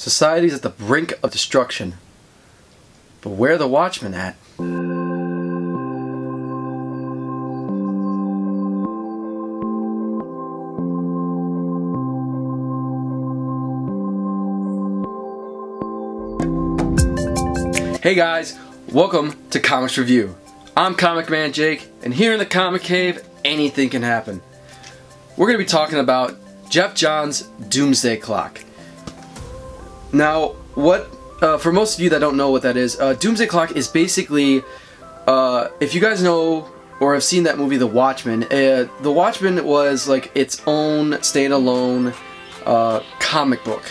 Society's at the brink of destruction. But where are the Watchmen at? Hey guys, welcome to Comics Review. I'm ComicManJake, and here in the Comic Cave, anything can happen. We're going to be talking about Geoff Johns' Doomsday Clock. Now, for most of you that don't know what that is, Doomsday Clock is basically, if you guys know or have seen that movie, The Watchmen, The Watchmen was like its own standalone comic book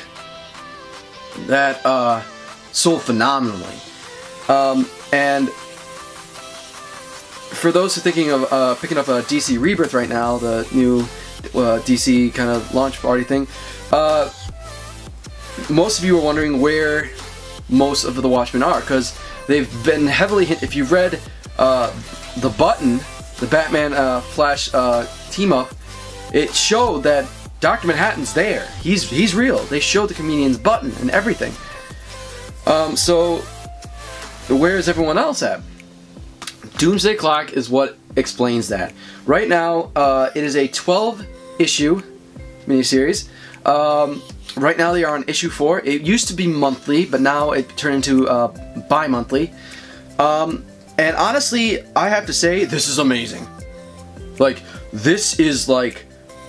that sold phenomenally. And for those who are thinking of picking up a DC Rebirth right now, the new DC kind of launch party thing, most of you are wondering where most of the Watchmen are, because they've been heavily hit. If you've read The Button, the Batman Flash team up, it showed that Dr. Manhattan's there. He's real. They showed the comedian's button and everything. So where is everyone else at? Doomsday Clock is what explains that. Right now, it is a 12-issue miniseries. Right now they are on issue 4. It used to be monthly, but now it turned into bi-monthly. And honestly, I have to say, this is amazing. Like, this is like,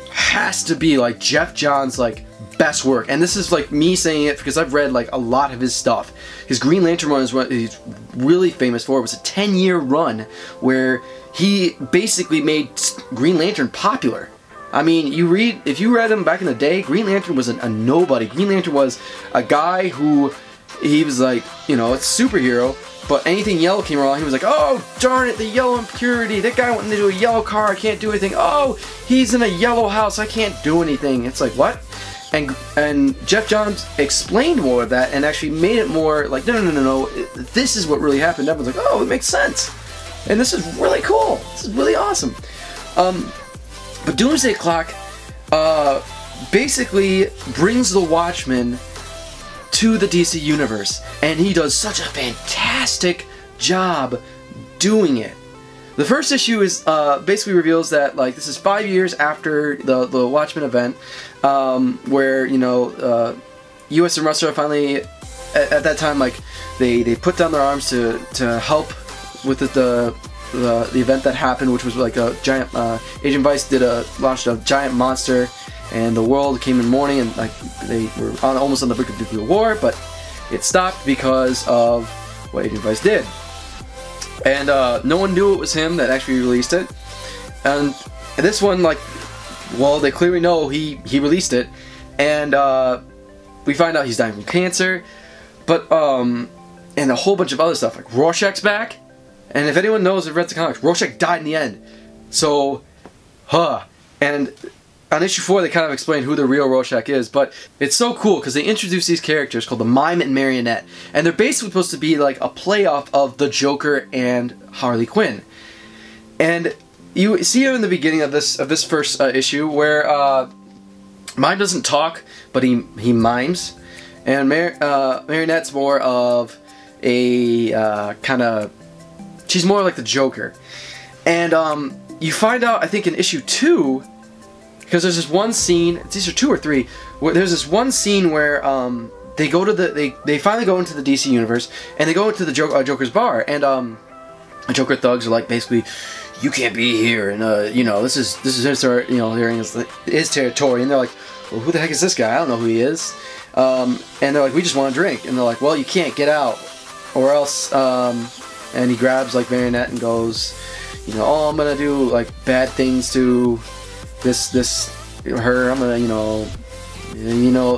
has to be like Geoff Johns' like best work. And this is like me saying it because I've read like a lot of his stuff. His Green Lantern run is what he's really famous for. It was a 10-year run where he basically made Green Lantern popular. I mean, if you read him back in the day, Green Lantern was a nobody. Green Lantern was a guy who, he was like, you know, it's a superhero, but anything yellow came along, he was like, oh, darn it, the yellow impurity, that guy went into a yellow car, I can't do anything. Oh, he's in a yellow house, I can't do anything. It's like, what? And Geoff Johns explained more of that and actually made it more like, no, this is what really happened. Everyone's like, oh, it makes sense. And this is really cool. This is really awesome. But Doomsday Clock basically brings the Watchmen to the DC Universe, and he does such a fantastic job doing it. The first issue is basically reveals that like this is 5 years after the Watchmen event, where, you know, US and Russia finally at that time, like they put down their arms to help with the event that happened, which was like a giant Agent Vice launched a giant monster, and the world came in mourning, and like they were almost on the brink of nuclear war, but it stopped because of what Agent Vice did. And no one knew it was him that actually released it. And this one, like, well, they clearly know he released it, and we find out he's dying from cancer, but and a whole bunch of other stuff, like Rorschach's back. And if anyone knows or read the comics, Rorschach died in the end. So, and on issue 4 they kind of explain who the real Rorschach is, but it's so cool because they introduce these characters called the Mime and Marionette, and they're basically supposed to be like a playoff of the Joker and Harley Quinn. And you see in the beginning of this first issue where Mime doesn't talk, but he mimes, and Marionette's more of a kind of, she's more like the Joker. And you find out, I think in issue 2, because there's this one scene, it's either 2 or 3, where there's this one scene where they go to they finally go into the DC universe, and they go into the Joker's bar, and the Joker thugs are like, basically, you can't be here, and you know, this is his, you know, his territory, and they're like, well, who the heck is this guy? I don't know who he is. And they're like, we just want to drink, and they're like, well, you can't get out, or else. And he grabs like Marionette and goes, you know, oh, I'm gonna do like bad things to her. I'm gonna, you know,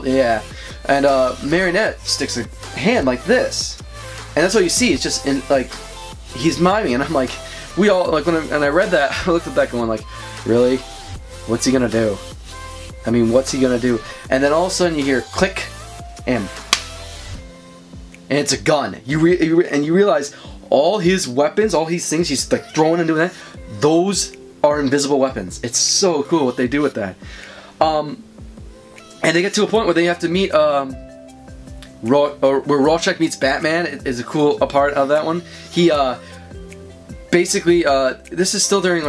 yeah. And Marionette sticks a hand like this, and that's what you see. It's just in like he's miming, and I'm like, we all like when I read that, I looked at that going like, really, what's he gonna do? I mean, what's he gonna do? And then all of a sudden you hear click, and it's a gun. And you realize all his weapons, all these things he's like throwing and doing that, those are invisible weapons. It's so cool what they do with that. And they get to a point where they have to meet where Rorschach meets Batman is a cool part of that one. He basically, this is still during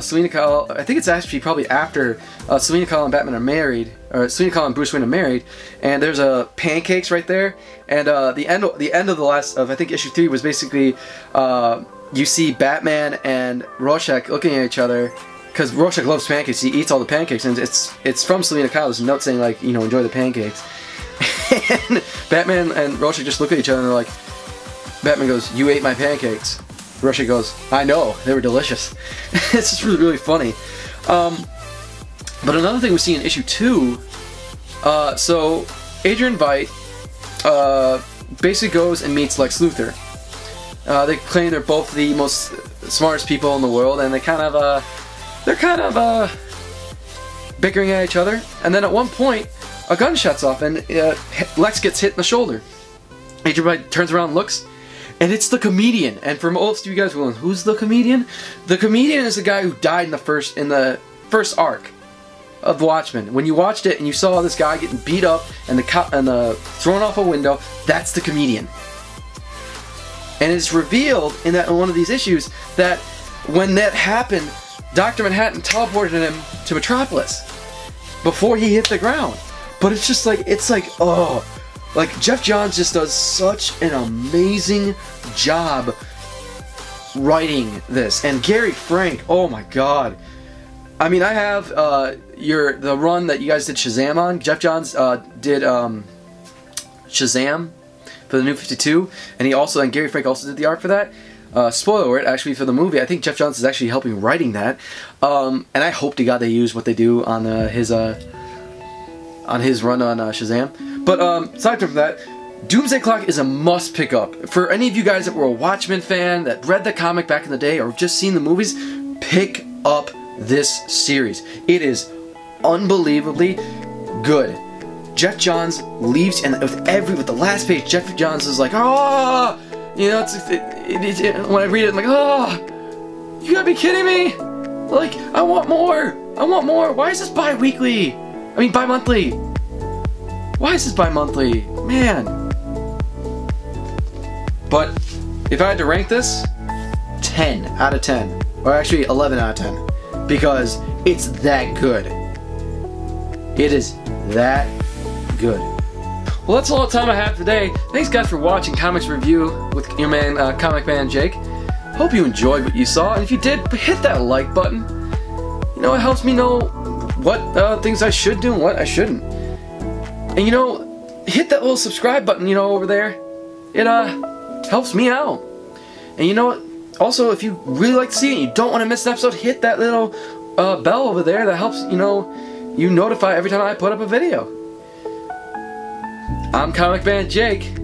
Selina Kyle. I think it's actually probably after Selina Kyle and Batman are married, or Selina Kyle and Bruce Wayne are married. And there's pancakes right there. And the end of the last of I think issue 3 was basically you see Batman and Rorschach looking at each other. Because Rorschach loves pancakes, he eats all the pancakes, and it's from Selina Kyle. There's a note saying, like, you know, enjoy the pancakes. And Batman and Rorschach just look at each other and they're like, Batman goes, you ate my pancakes. Rorschach goes, I know, they were delicious. It's just really, really funny. But another thing we see in issue 2, so Adrian Veidt basically goes and meets Lex Luthor. They claim they're both the most smartest people in the world, and they're kind of bickering at each other, and then at one point a gun shuts off and Lex gets hit in the shoulder. Adrian Veidt turns around and looks, and it's the comedian. And for most of you guys going, who's the comedian? The comedian is the guy who died in the first arc of Watchmen. When you watched it and you saw this guy getting beat up and thrown off a window, that's the comedian. And it's revealed in one of these issues that when that happened, Dr. Manhattan teleported him to Metropolis before he hit the ground. But it's just like, oh, like Jeff Johns just does such an amazing job writing this. And Gary Frank, oh my god. I mean, I have the run that you guys did Shazam on. Jeff Johns did Shazam for the New 52, and Gary Frank also did the art for that. Spoiler alert, actually, for the movie, I think Jeff Johns is actually helping writing that, and I hope to God they use what they do on his run on Shazam. But aside from that, Doomsday Clock is a must pick up. For any of you guys that were a Watchmen fan, that read the comic back in the day, or just seen the movies, pick up this series. It is unbelievably good. Jeff Johns leaves, and with the last page, Jeff Johns is like, oh, you know, when I read it, I'm like, oh, you gotta be kidding me! Like, I want more! I want more! Why is this bi-weekly? I mean, bi-monthly! Why is this bi-monthly? Man! But, if I had to rank this, 10 out of 10. Or actually, 11 out of 10. Because it's that good. It is that good. Well, that's all the time I have today. Thanks guys for watching Comics Review with your man, ComicManJake. Hope you enjoyed what you saw, and if you did, hit that like button. You know, it helps me know what things I should do and what I shouldn't. And you know, hit that little subscribe button, you know, over there. It helps me out. And you know what? Also, if you really like to see it and you don't want to miss an episode, hit that little bell over there that helps, you know, you notify every time I put up a video. I'm ComicManJake,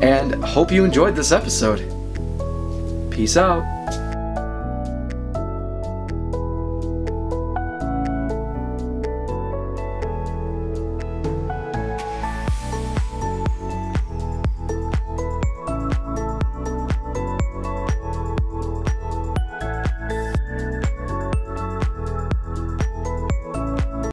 and hope you enjoyed this episode. Peace out.